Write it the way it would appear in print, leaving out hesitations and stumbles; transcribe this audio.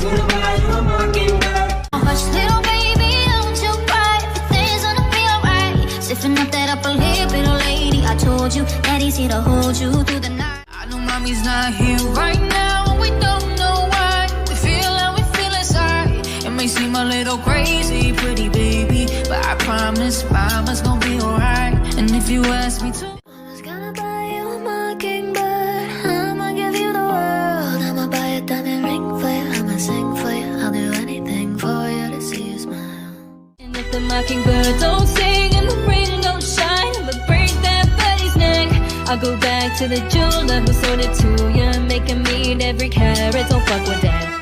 Gonna buy you a mockingbird. Hush, little baby, don't you cry. Everything's gonna be alright. Stiffen up that upper lip, little lady. I told you that he's here to hold you through the night. I know mommy's not here right now, and we don't know why. We feel how we feel inside. It may seem a little crazy, pretty baby, but I promise mama's gonna be alright. And if you ask me to, Mama's gonna buy you a mockingbird. I'ma give you the world. I'ma buy a diamond ring for you. I'ma sing for you. I'll do anything for you to see you smile. And if the mockingbird don't sing and the rain don't shine, I'ma break that birdie's neck. I'll go back to the jeweler who sold it to you, make him eat every carat. Don't fuck with that.